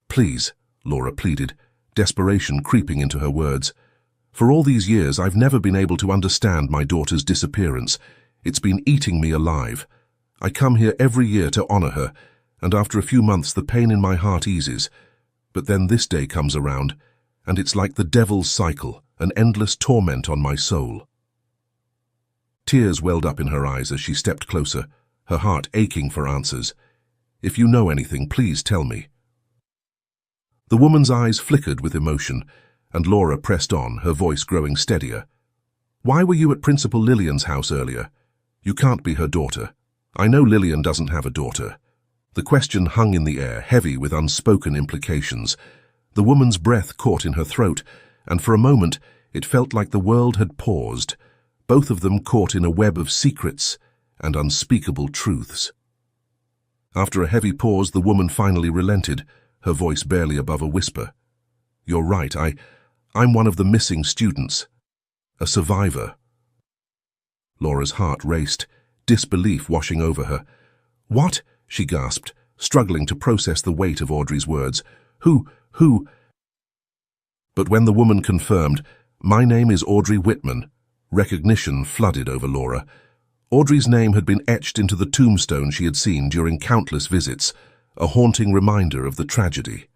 "Please," Laura pleaded, desperation creeping into her words. "For all these years, I've never been able to understand my daughter's disappearance. It's been eating me alive. I come here every year to honor her, and after a few months the pain in my heart eases. But then this day comes around, and it's like the devil's cycle, an endless torment on my soul." Tears welled up in her eyes as she stepped closer, her heart aching for answers. "If you know anything, please tell me." The woman's eyes flickered with emotion, and Laura pressed on, her voice growing steadier. "Why were you at Principal Lillian's house earlier? You can't be her daughter. I know Lillian doesn't have a daughter." The question hung in the air, heavy with unspoken implications. The woman's breath caught in her throat, and for a moment it felt like the world had paused, both of them caught in a web of secrets and unspeakable truths. After a heavy pause, the woman finally relented, her voice barely above a whisper. "You're right, I'm one of the missing students. A survivor." Laura's heart raced, disbelief washing over her. "What?" she gasped, struggling to process the weight of Audrey's words. Who? But when the woman confirmed, "My name is Audrey Whitman," recognition flooded over Laura. Audrey's name had been etched into the tombstone she had seen during countless visits, a haunting reminder of the tragedy.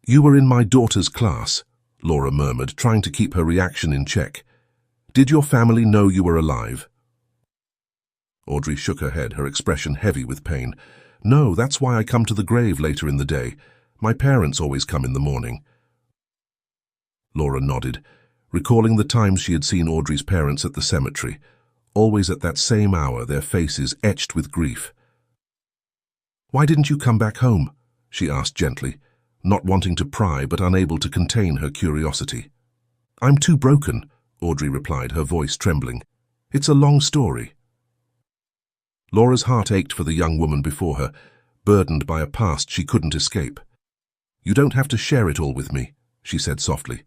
"You were in my daughter's class," Laura murmured, trying to keep her reaction in check. "Did your family know you were alive?" Audrey shook her head, her expression heavy with pain. "No, that's why I come to the grave later in the day. My parents always come in the morning." Laura nodded, recalling the times she had seen Audrey's parents at the cemetery, always at that same hour, their faces etched with grief. "Why didn't you come back home?" she asked gently, not wanting to pry but unable to contain her curiosity. "I'm too broken," Audrey replied, her voice trembling. "It's a long story." Laura's heart ached for the young woman before her, burdened by a past she couldn't escape. "You don't have to share it all with me," she said softly.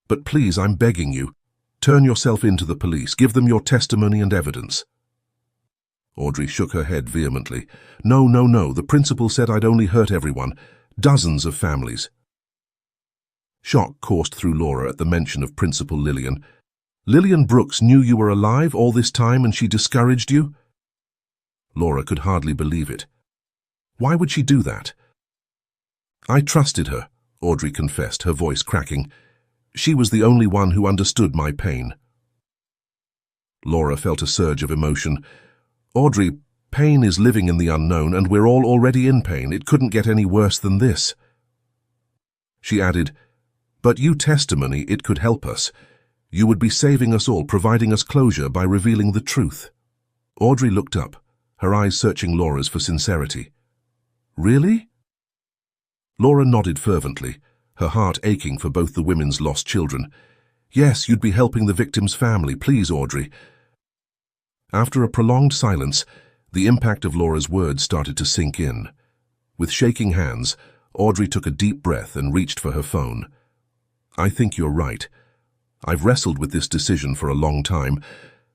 "But please, I'm begging you, turn yourself in to the police, give them your testimony and evidence." Audrey shook her head vehemently. No, the principal said I'd only hurt everyone, dozens of families." Shock coursed through Laura at the mention of Principal Lillian. "Lillian Brooks knew you were alive all this time and she discouraged you?" Laura could hardly believe it. "Why would she do that?" "I trusted her," Audrey confessed, her voice cracking. "She was the only one who understood my pain." Laura felt a surge of emotion. "Audrey, pain is living in the unknown, and we're all already in pain. It couldn't get any worse than this." She added, "But you testimony, it could help us. You would be saving us all, providing us closure by revealing the truth." Audrey looked up, her eyes searching Laura's for sincerity. "Really?" Laura nodded fervently, her heart aching for both the women's lost children. Yes, you'd be helping the victim's family, please, Audrey. After a prolonged silence, the impact of Laura's words started to sink in. With shaking hands, Audrey took a deep breath and reached for her phone. I think you're right. I've wrestled with this decision for a long time,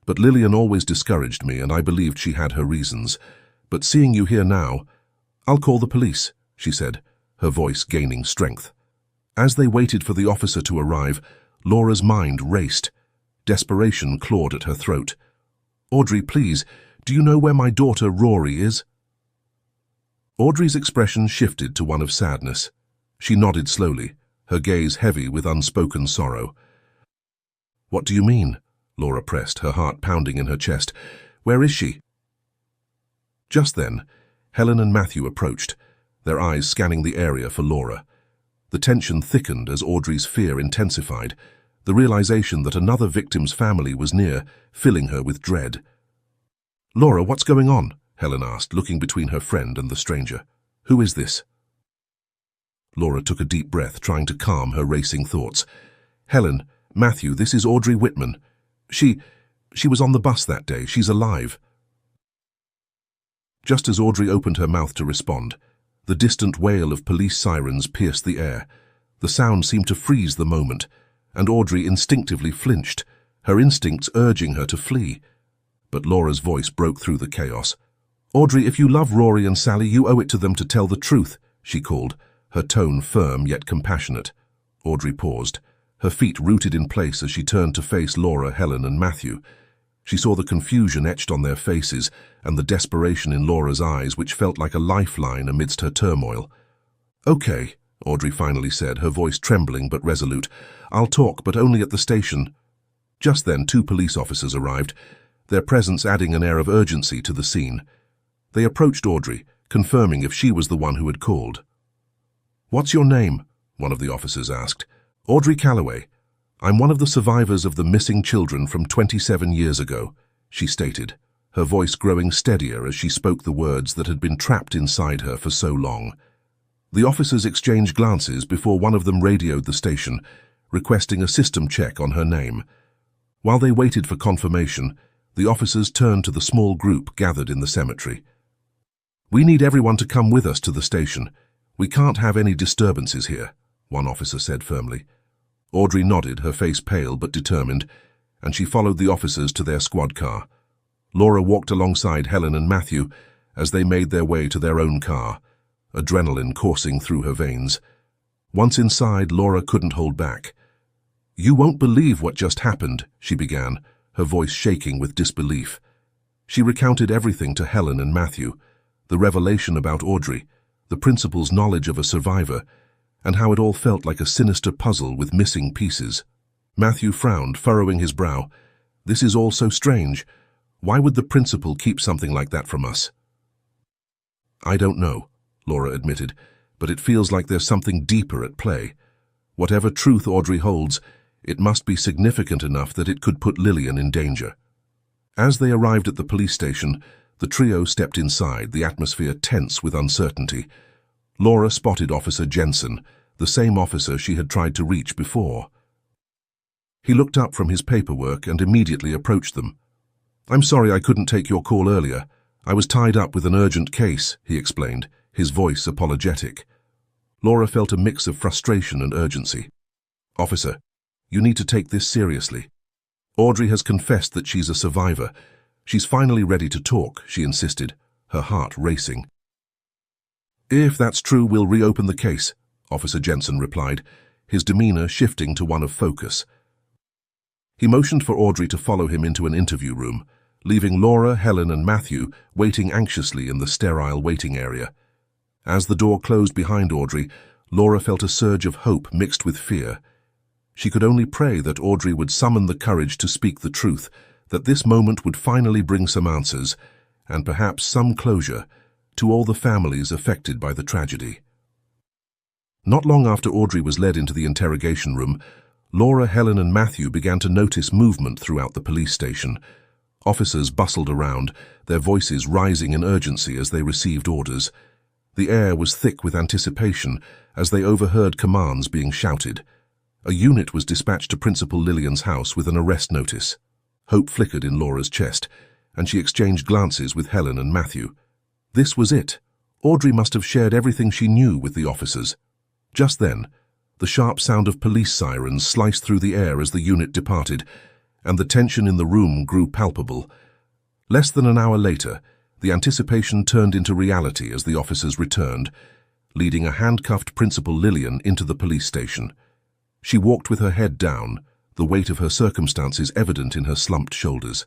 but Lillian always discouraged me and I believed she had her reasons. But seeing you here now, I'll call the police, she said, her voice gaining strength. As they waited for the officer to arrive, Laura's mind raced. Desperation clawed at her throat. Audrey, please, do you know where my daughter Rory is? Audrey's expression shifted to one of sadness. She nodded slowly, her gaze heavy with unspoken sorrow. What do you mean? Laura pressed, her heart pounding in her chest. Where is she? Just then, Helen and Matthew approached, their eyes scanning the area for Laura. The tension thickened as Audrey's fear intensified, the realization that another victim's family was near, filling her with dread. Laura, what's going on? Helen asked, looking between her friend and the stranger. Who is this? Laura took a deep breath, trying to calm her racing thoughts. Helen, Matthew, this is Audrey Whitman. She was on the bus that day. She's alive. Just as Audrey opened her mouth to respond, the distant wail of police sirens pierced the air. The sound seemed to freeze the moment, and Audrey instinctively flinched, her instincts urging her to flee. But Laura's voice broke through the chaos. Audrey, if you love Rory and Sally, you owe it to them to tell the truth, she called, her tone firm yet compassionate. Audrey paused, her feet rooted in place as she turned to face Laura, Helen and Matthew. She saw the confusion etched on their faces and the desperation in Laura's eyes, which felt like a lifeline amidst her turmoil. Okay, Audrey finally said, her voice trembling but resolute. I'll talk, but only at the station. Just then, 2 police officers arrived, their presence adding an air of urgency to the scene. They approached Audrey, confirming if she was the one who had called. What's your name? One of the officers asked. Audrey Calloway. I'm one of the survivors of the missing children from 27 years ago, she stated, her voice growing steadier as she spoke the words that had been trapped inside her for so long. The officers exchanged glances before one of them radioed the station, requesting a system check on her name. While they waited for confirmation, the officers turned to the small group gathered in the cemetery. We need everyone to come with us to the station. We can't have any disturbances here, one officer said firmly. Audrey nodded, her face pale but determined, and she followed the officers to their squad car. Laura walked alongside Helen and Matthew as they made their way to their own car, adrenaline coursing through her veins. Once inside, Laura couldn't hold back. You won't believe what just happened, she began, her voice shaking with disbelief. She recounted everything to Helen and Matthew, the revelation about Audrey, the principal's knowledge of a survivor, and how it all felt like a sinister puzzle with missing pieces. Matthew frowned, furrowing his brow. This is all so strange. Why would the principal keep something like that from us? I don't know, Laura admitted, but it feels like there's something deeper at play. Whatever truth Audrey holds, it must be significant enough that it could put Lillian in danger. As they arrived at the police station, the trio stepped inside, the atmosphere tense with uncertainty. Laura spotted Officer Jensen, the same officer she had tried to reach before. He looked up from his paperwork and immediately approached them. I'm sorry I couldn't take your call earlier. I was tied up with an urgent case, he explained, his voice apologetic. Laura felt a mix of frustration and urgency. Officer, you need to take this seriously. Audrey has confessed that she's a survivor. She's finally ready to talk, she insisted, her heart racing. If that's true, we'll reopen the case, Officer Jensen replied, his demeanor shifting to one of focus. He motioned for Audrey to follow him into an interview room, leaving Laura, Helen and Matthew waiting anxiously in the sterile waiting area. As the door closed behind Audrey, Laura felt a surge of hope mixed with fear. She could only pray that Audrey would summon the courage to speak the truth, that this moment would finally bring some answers, and perhaps some closure, to all the families affected by the tragedy. Not long after Audrey was led into the interrogation room, Laura, Helen and Matthew began to notice movement throughout the police station. Officers bustled around, their voices rising in urgency as they received orders. The air was thick with anticipation as they overheard commands being shouted. A unit was dispatched to Principal Lillian's house with an arrest notice. Hope flickered in Laura's chest, and she exchanged glances with Helen and Matthew. This was it. Audrey must have shared everything she knew with the officers. Just then, the sharp sound of police sirens sliced through the air as the unit departed, and the tension in the room grew palpable. Less than an hour later, the anticipation turned into reality as the officers returned, leading a handcuffed Principal Lillian into the police station. She walked with her head down, the weight of her circumstances evident in her slumped shoulders.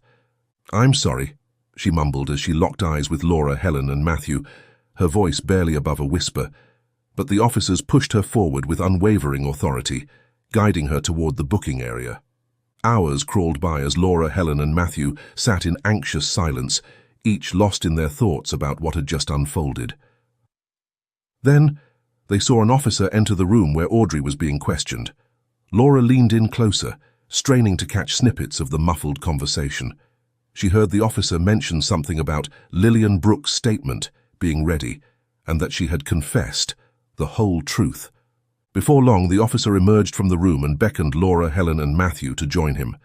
"I'm sorry," she mumbled as she locked eyes with Laura, Helen, and Matthew, her voice barely above a whisper. But the officers pushed her forward with unwavering authority, guiding her toward the booking area. Hours crawled by as Laura, Helen, and Matthew sat in anxious silence, each lost in their thoughts about what had just unfolded. Then, they saw an officer enter the room where Audrey was being questioned. Laura leaned in closer, straining to catch snippets of the muffled conversation. She heard the officer mention something about Lillian Brooks' statement being ready, and that she had confessed the whole truth. Before long, the officer emerged from the room and beckoned Laura, Helen, and Matthew to join him.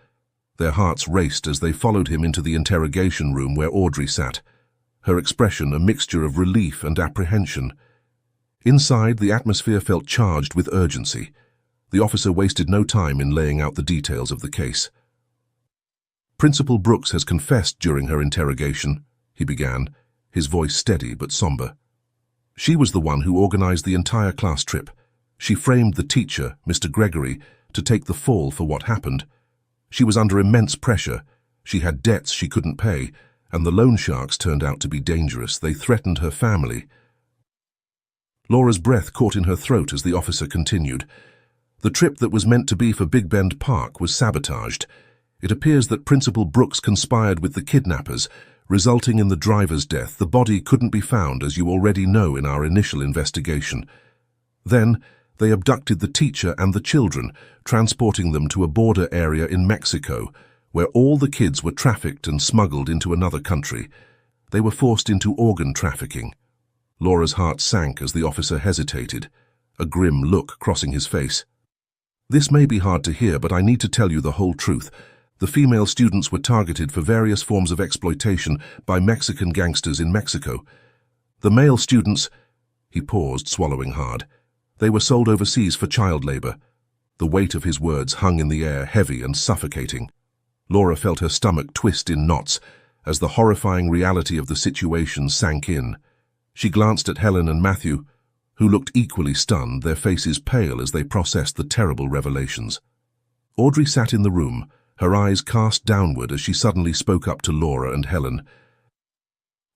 Their hearts raced as they followed him into the interrogation room where Audrey sat, her expression a mixture of relief and apprehension. Inside, the atmosphere felt charged with urgency. The officer wasted no time in laying out the details of the case. "Principal Brooks has confessed during her interrogation," he began, his voice steady but somber. "She was the one who organized the entire class trip. She framed the teacher, Mr. Gregory, to take the fall for what happened. She was under immense pressure. She had debts she couldn't pay, and the loan sharks turned out to be dangerous. They threatened her family." Laura's breath caught in her throat as the officer continued. "The trip that was meant to be for Big Bend Park was sabotaged. It appears that Principal Brooks conspired with the kidnappers, resulting in the driver's death. The body couldn't be found, as you already know in our initial investigation. Then, they abducted the teacher and the children, transporting them to a border area in Mexico, where all the kids were trafficked and smuggled into another country. They were forced into organ trafficking." Laura's heart sank as the officer hesitated, a grim look crossing his face. "This may be hard to hear, but I need to tell you the whole truth. The female students were targeted for various forms of exploitation by Mexican gangsters in Mexico. The male students—" He paused, swallowing hard. "They were sold overseas for child labor." The weight of his words hung in the air, heavy and suffocating. Laura felt her stomach twist in knots as the horrifying reality of the situation sank in. She glanced at Helen and Matthew, who looked equally stunned, their faces pale as they processed the terrible revelations. Audrey sat in the room, her eyes cast downward as she suddenly spoke up to Laura and Helen.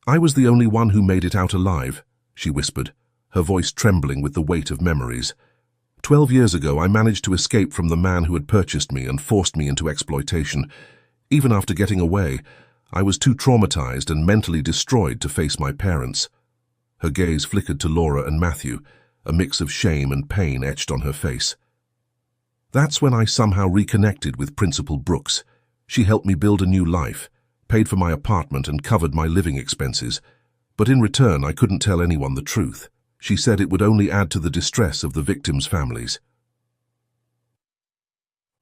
"I was the only one who made it out alive," she whispered, her voice trembling with the weight of memories. 12 years ago, I managed to escape from the man who had purchased me and forced me into exploitation. Even after getting away, I was too traumatized and mentally destroyed to face my parents." Her gaze flickered to Laura and Matthew, a mix of shame and pain etched on her face. "That's when I somehow reconnected with Principal Brooks. She helped me build a new life, paid for my apartment and covered my living expenses. But in return, I couldn't tell anyone the truth. She said it would only add to the distress of the victims' families."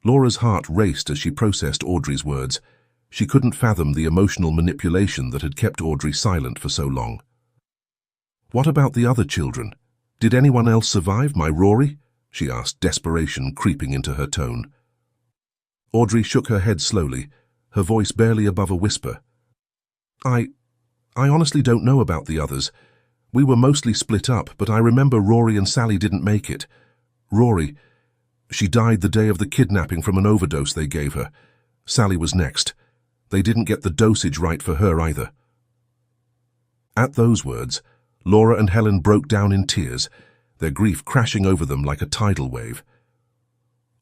Laura's heart raced as she processed Audrey's words. She couldn't fathom the emotional manipulation that had kept Audrey silent for so long. "What about the other children? Did anyone else survive, my Rory?" she asked, desperation creeping into her tone. Audrey shook her head slowly, her voice barely above a whisper. I honestly don't know about the others. We were mostly split up, but I remember Rory and Sally didn't make it. Rory, she died the day of the kidnapping from an overdose they gave her. Sally was next. They didn't get the dosage right for her either." At those words, Laura and Helen broke down in tears, their grief crashing over them like a tidal wave.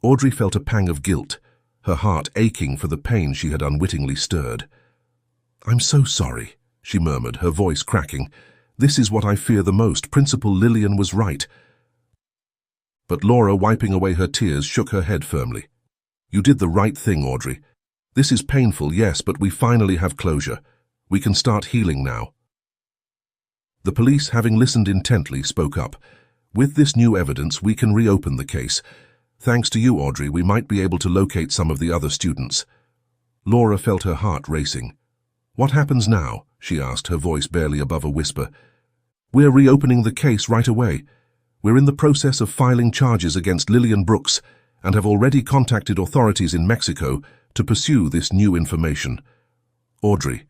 Audrey felt a pang of guilt, her heart aching for the pain she had unwittingly stirred. "I'm so sorry," she murmured, her voice cracking. "This is what I fear the most. Principal Lillian was right." But Laura, wiping away her tears, shook her head firmly. "You did the right thing, Audrey. This is painful, yes, but we finally have closure. We can start healing now." The police, having listened intently, spoke up. "With this new evidence, we can reopen the case. Thanks to you, Audrey, we might be able to locate some of the other students." Laura felt her heart racing. "What happens now?" she asked, her voice barely above a whisper. "We're reopening the case right away. We're in the process of filing charges against Lillian Brooks and have already contacted authorities in Mexico to pursue this new information. Audrey,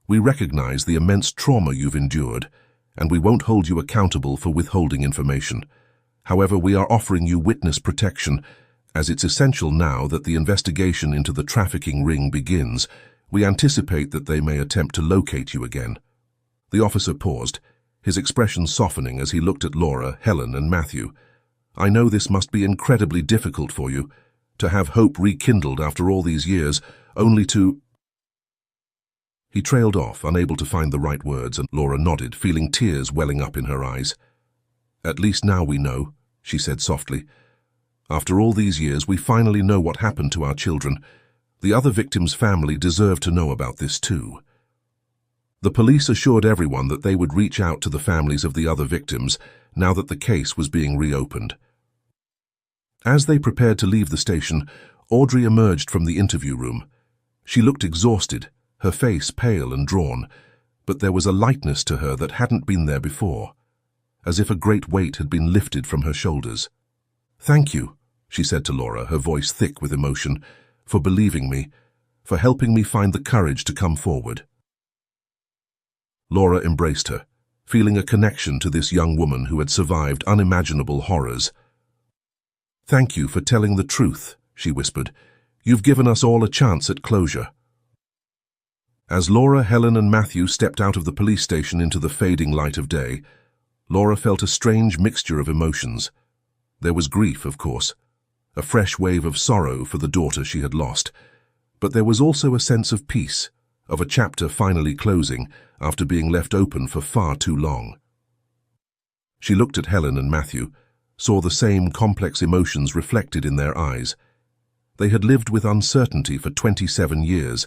we recognize the immense trauma you've endured, and we won't hold you accountable for withholding information. However, we are offering you witness protection, as it's essential now that the investigation into the trafficking ring begins. We anticipate that they may attempt to locate you again." The officer paused, his expression softening as he looked at Laura, Helen, and Matthew. "I know this must be incredibly difficult for you, to have hope rekindled after all these years, only to—" He trailed off, unable to find the right words, and Laura nodded, feeling tears welling up in her eyes. "At least now we know," she said softly. "After all these years, we finally know what happened to our children. The other victims' family deserve to know about this too." The police assured everyone that they would reach out to the families of the other victims now that the case was being reopened. As they prepared to leave the station, Audrey emerged from the interview room. She looked exhausted, her face pale and drawn, but there was a lightness to her that hadn't been there before, as if a great weight had been lifted from her shoulders. "Thank you," she said to Laura, her voice thick with emotion, "for believing me, for helping me find the courage to come forward." Laura embraced her, feeling a connection to this young woman who had survived unimaginable horrors. "Thank you for telling the truth," she whispered. "You've given us all a chance at closure." As Laura, Helen, and Matthew stepped out of the police station into the fading light of day, Laura felt a strange mixture of emotions. There was grief, of course, a fresh wave of sorrow for the daughter she had lost, but there was also a sense of peace, of a chapter finally closing after being left open for far too long. She looked at Helen and Matthew, saw the same complex emotions reflected in their eyes. They had lived with uncertainty for 27 years,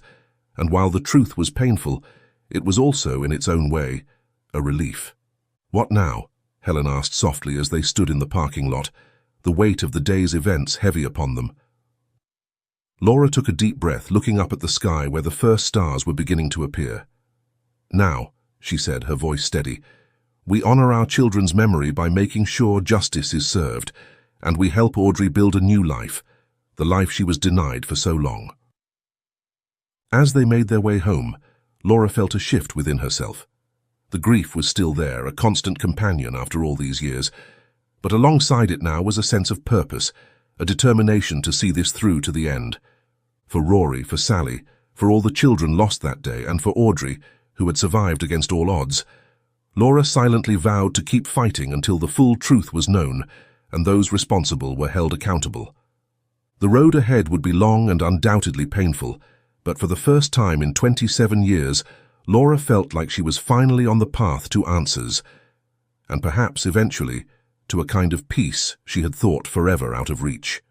and while the truth was painful, it was also, in its own way, a relief. "What now?" Helen asked softly as they stood in the parking lot, the weight of the day's events heavy upon them. Laura took a deep breath, looking up at the sky where the first stars were beginning to appear. "Now," she said, her voice steady, "we honor our children's memory by making sure justice is served, and we help Audrey build a new life, the life she was denied for so long." As they made their way home, Laura felt a shift within herself. The grief was still there, a constant companion after all these years, but alongside it now was a sense of purpose, a determination to see this through to the end. For Rory, for Sally, for all the children lost that day, and for Audrey, who had survived against all odds, Laura silently vowed to keep fighting until the full truth was known and those responsible were held accountable. The road ahead would be long and undoubtedly painful, but for the first time in 27 years, Laura felt like she was finally on the path to answers, and perhaps eventually to a kind of peace she had thought forever out of reach.